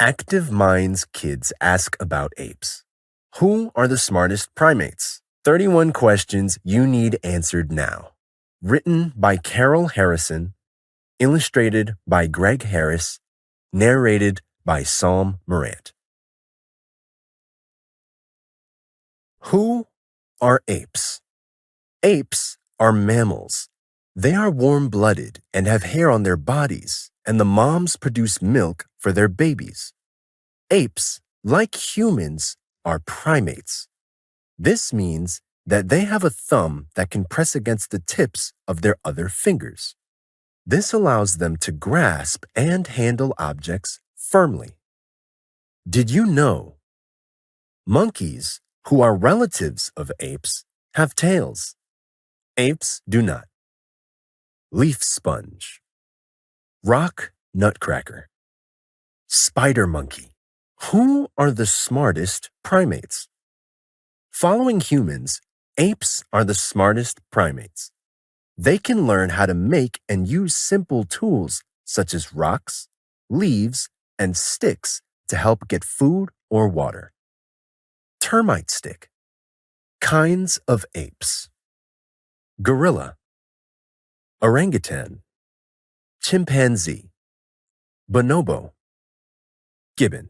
Active Minds kids ask about apes. Who are the smartest primates? 31 questions you need answered now. Written by Carol Harrison, illustrated by Greg Harris, narrated by Psalm Morant. Who are apes? Apes are mammals. They are warm-blooded and have hair on their bodies, and the moms produce milk for their babies. Apes, like humans, are primates. This means that they have a thumb that can press against the tips of their other fingers. This allows them to grasp and handle objects firmly. Did you know? Monkeys, who are relatives of apes, have tails. Apes do not. Leaf sponge. Rock nutcracker. Spider monkey. Who are the smartest primates? Following humans, apes are the smartest primates. They can learn how to make and use simple tools such as rocks, leaves, and sticks to help get food or water. Termite stick. Kinds of apes. Gorilla. Orangutan. Chimpanzee. Bonobo. Gibbon.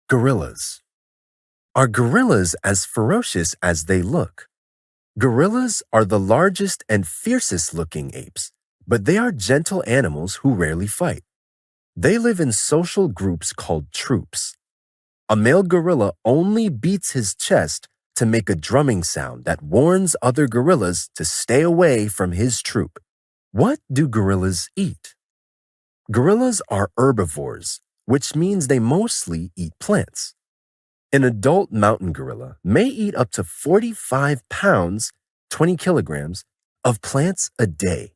Gorillas. Are gorillas as ferocious as they look? Gorillas are the largest and fiercest looking apes, but they are gentle animals who rarely fight. They live in social groups called troops. A male gorilla only beats his chest to make a drumming sound that warns other gorillas to stay away from his troop. What do gorillas eat? Gorillas are herbivores, which means they mostly eat plants. An adult mountain gorilla may eat up to 45 pounds, 20 kilograms, of plants a day.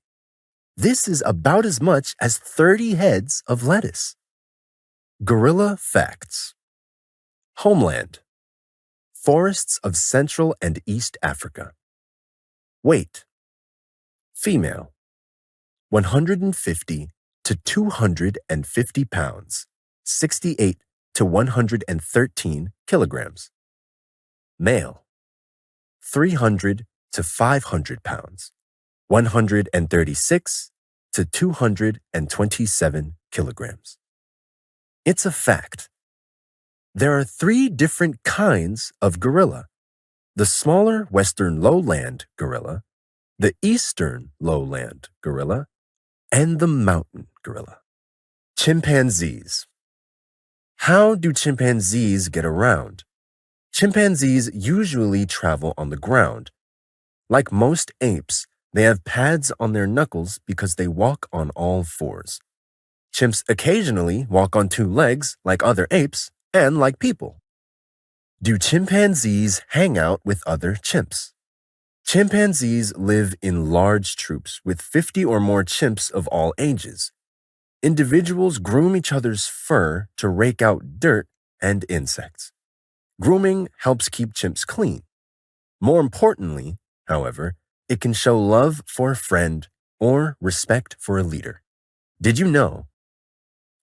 This is about as much as 30 heads of lettuce. Gorilla facts. Homeland. Forests of Central and East Africa. Weight. Female. 150 to 250 pounds, 68 to 113 kilograms. Male. 300 to 500 pounds, 136 to 227 kilograms. It's a fact. There are 3 different kinds of gorilla: the smaller western lowland gorilla, the eastern lowland gorilla, and the mountain gorilla. Chimpanzees. How do chimpanzees get around? Chimpanzees usually travel on the ground. Like most apes, they have pads on their knuckles because they walk on all fours. Chimps occasionally walk on 2 legs like other apes and like people. Do chimpanzees hang out with other chimps? Chimpanzees live in large troops with 50 or more chimps of all ages. Individuals groom each other's fur to rake out dirt and insects. Grooming helps keep chimps clean. More importantly, however, it can show love for a friend or respect for a leader. Did you know?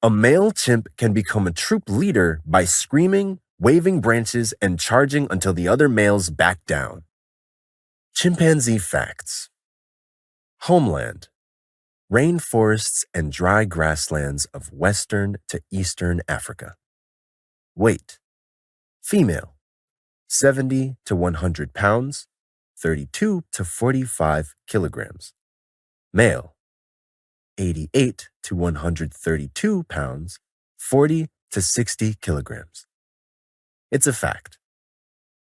A male chimp can become a troop leader by screaming, waving branches, and charging until the other males back down. Chimpanzee facts. Homeland. Rainforests and dry grasslands of western to eastern Africa. Weight. Female. 70 to 100 pounds, 32 to 45 kilograms. Male. 88 to 132 pounds, 40 to 60 kilograms. It's a fact.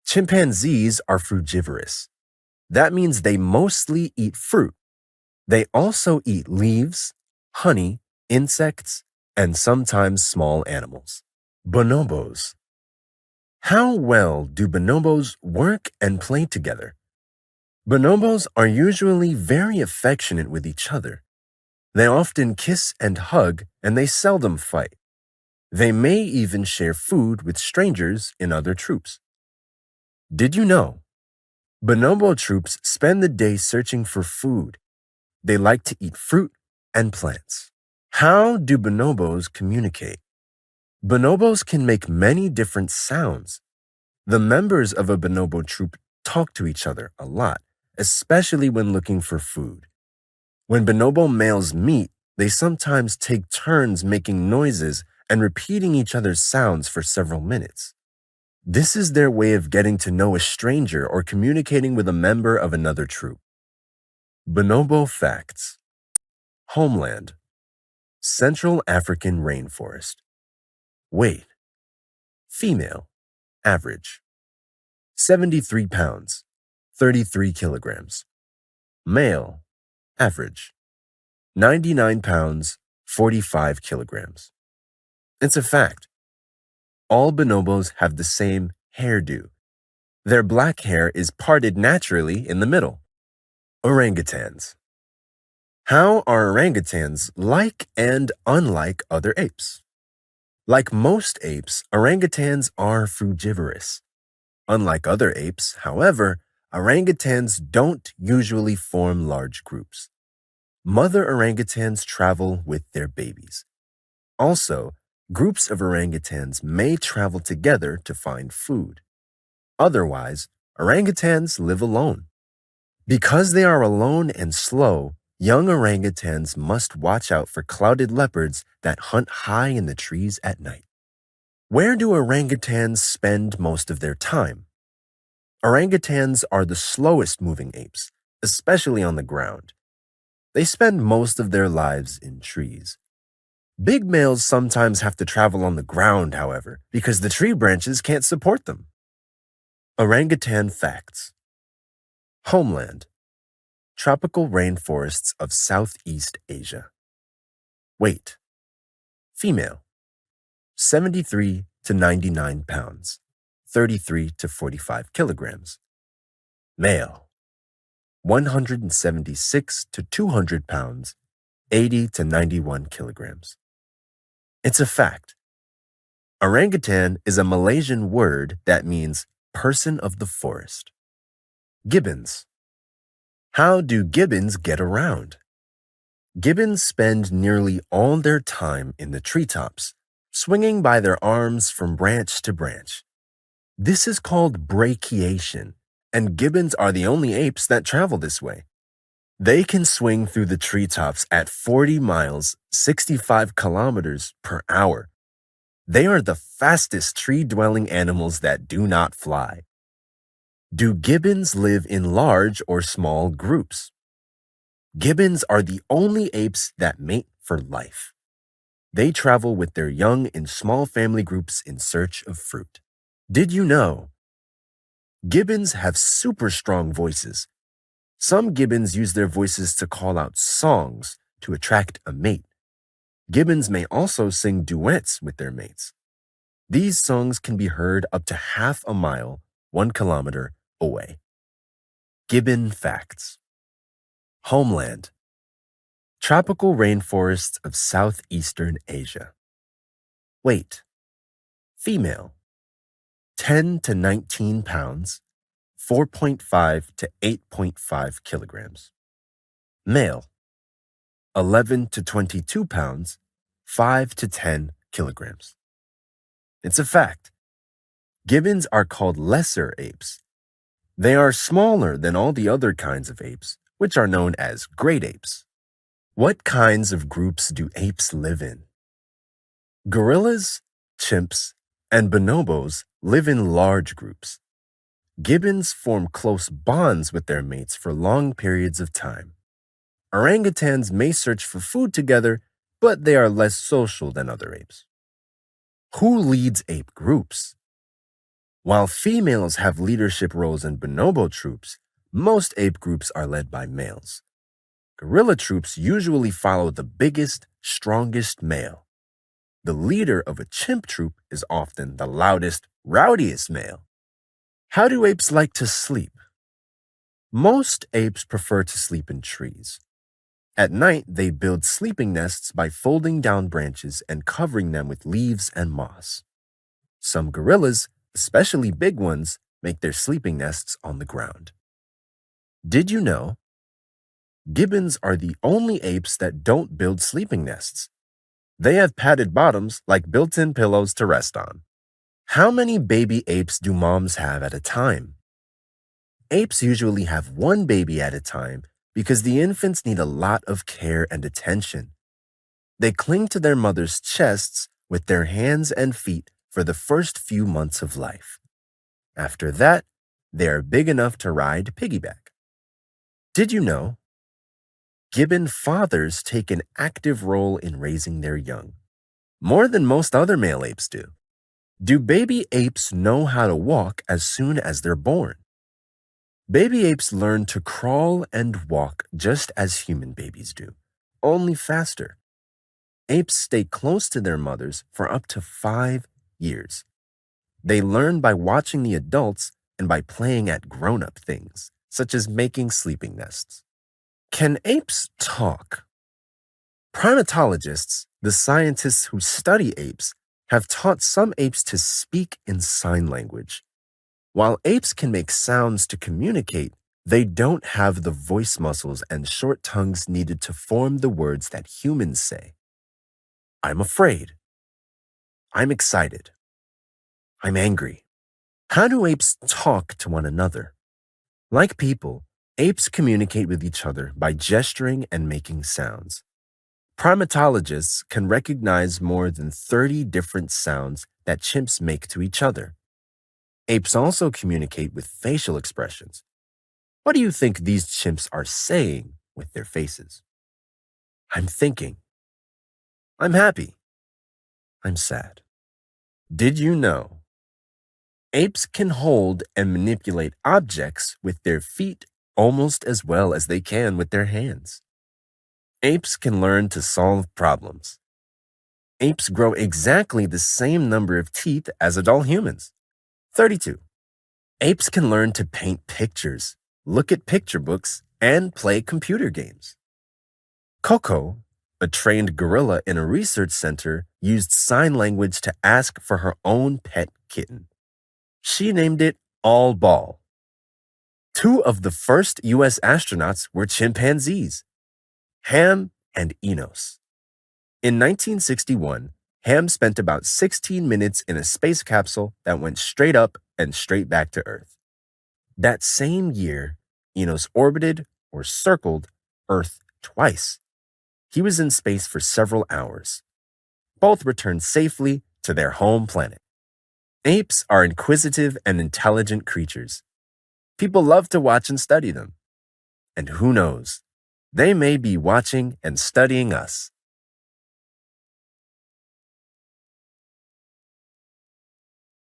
Chimpanzees are frugivorous. That means they mostly eat fruit. They also eat leaves, honey, insects, and sometimes small animals. Bonobos. How well do bonobos work and play together? Bonobos are usually very affectionate with each other. They often kiss and hug, and they seldom fight. They may even share food with strangers in other troops. Did you know? Bonobo troops spend the day searching for food. They like to eat fruit and plants. How do bonobos communicate? Bonobos can make many different sounds. The members of a bonobo troop talk to each other a lot, especially when looking for food. When bonobo males meet, they sometimes take turns making noises and repeating each other's sounds for several minutes. This is their way of getting to know a stranger or communicating with a member of another troop. Bonobo facts. Homeland: Central African rainforest. Weight: female, average, 73 pounds, 33 kilograms. Male, average, 99 pounds, 45 kilograms. It's a fact. All bonobos have the same hairdo. Their black hair is parted naturally in the middle. Orangutans. How are orangutans like and unlike other apes? Like most apes, orangutans are frugivorous. Unlike other apes, however, orangutans don't usually form large groups. Mother orangutans travel with their babies. Also, groups of orangutans may travel together to find food. Otherwise, orangutans live alone. Because they are alone and slow, young orangutans must watch out for clouded leopards that hunt high in the trees at night. Where do orangutans spend most of their time? Orangutans are the slowest moving apes, especially on the ground. They spend most of their lives in trees. Big males sometimes have to travel on the ground, however, because the tree branches can't support them. Orangutan facts. Homeland: tropical rainforests of Southeast Asia. Weight: female, 73 to 99 pounds, 33 to 45 kilograms. Male, 176 to 200 pounds, 80 to 91 kilograms. It's a fact. Orangutan is a Malaysian word that means person of the forest. Gibbons. How do gibbons get around? Gibbons spend nearly all their time in the treetops, swinging by their arms from branch to branch. This is called brachiation, and gibbons are the only apes that travel this way. They can swing through the treetops at 40 miles, 65 kilometers per hour. They are the fastest tree-dwelling animals that do not fly. Do gibbons live in large or small groups? Gibbons are the only apes that mate for life. They travel with their young in small family groups in search of fruit. Did you know? Gibbons have super strong voices. Some gibbons use their voices to call out songs to attract a mate. Gibbons may also sing duets with their mates. These songs can be heard up to half a mile, 1 kilometer away. Gibbon facts. Homeland: tropical rainforests of southeastern Asia. Weight: female, 10 to 19 pounds, 4.5 to 8.5 kilograms. Male, 11 to 22 pounds, 5 to 10 kilograms. It's a fact. Gibbons are called lesser apes. They are smaller than all the other kinds of apes, which are known as great apes. What kinds of groups do apes live in? Gorillas, chimps, and bonobos live in large groups. Gibbons form close bonds with their mates for long periods of time. Orangutans may search for food together, but they are less social than other apes. Who leads ape groups? While females have leadership roles in bonobo troops, most ape groups are led by males. Gorilla troops usually follow the biggest, strongest male. The leader of a chimp troop is often the loudest, rowdiest male. How do apes like to sleep? Most apes prefer to sleep in trees. At night, they build sleeping nests by folding down branches and covering them with leaves and moss. Some gorillas, especially big ones, make their sleeping nests on the ground. Did you know? Gibbons are the only apes that don't build sleeping nests. They have padded bottoms like built-in pillows to rest on. How many baby apes do moms have at a time? Apes usually have one baby at a time because the infants need a lot of care and attention. They cling to their mother's chests with their hands and feet for the first few months of life. After that, they are big enough to ride piggyback. Did you know? Gibbon fathers take an active role in raising their young, more than most other male apes do. Do baby apes know how to walk as soon as they're born? Baby apes learn to crawl and walk just as human babies do, only faster. Apes stay close to their mothers for up to 5 years. They learn by watching the adults and by playing at grown-up things, such as making sleeping nests. Can apes talk? Primatologists, the scientists who study apes, have taught some apes to speak in sign language. While apes can make sounds to communicate, they don't have the voice muscles and short tongues needed to form the words that humans say. I'm afraid. I'm excited. I'm angry. How do apes talk to one another? Like people, apes communicate with each other by gesturing and making sounds. Primatologists can recognize more than 30 different sounds that chimps make to each other. Apes also communicate with facial expressions. What do you think these chimps are saying with their faces? I'm thinking. I'm happy. I'm sad. Did you know? Apes can hold and manipulate objects with their feet almost as well as they can with their hands. Apes can learn to solve problems. Apes grow exactly the same number of teeth as adult humans, 32. Apes can learn to paint pictures, look at picture books, and play computer games. Coco, a trained gorilla in a research center, used sign language to ask for her own pet kitten. She named it All Ball. 2 of the first U.S. astronauts were chimpanzees, Ham and Enos. In 1961, Ham spent about 16 minutes in a space capsule that went straight up and straight back to Earth. That same year, Enos orbited or circled Earth twice. He was in space for several hours. Both returned safely to their home planet. Apes are inquisitive and intelligent creatures. People love to watch and study them. And who knows, they may be watching and studying us.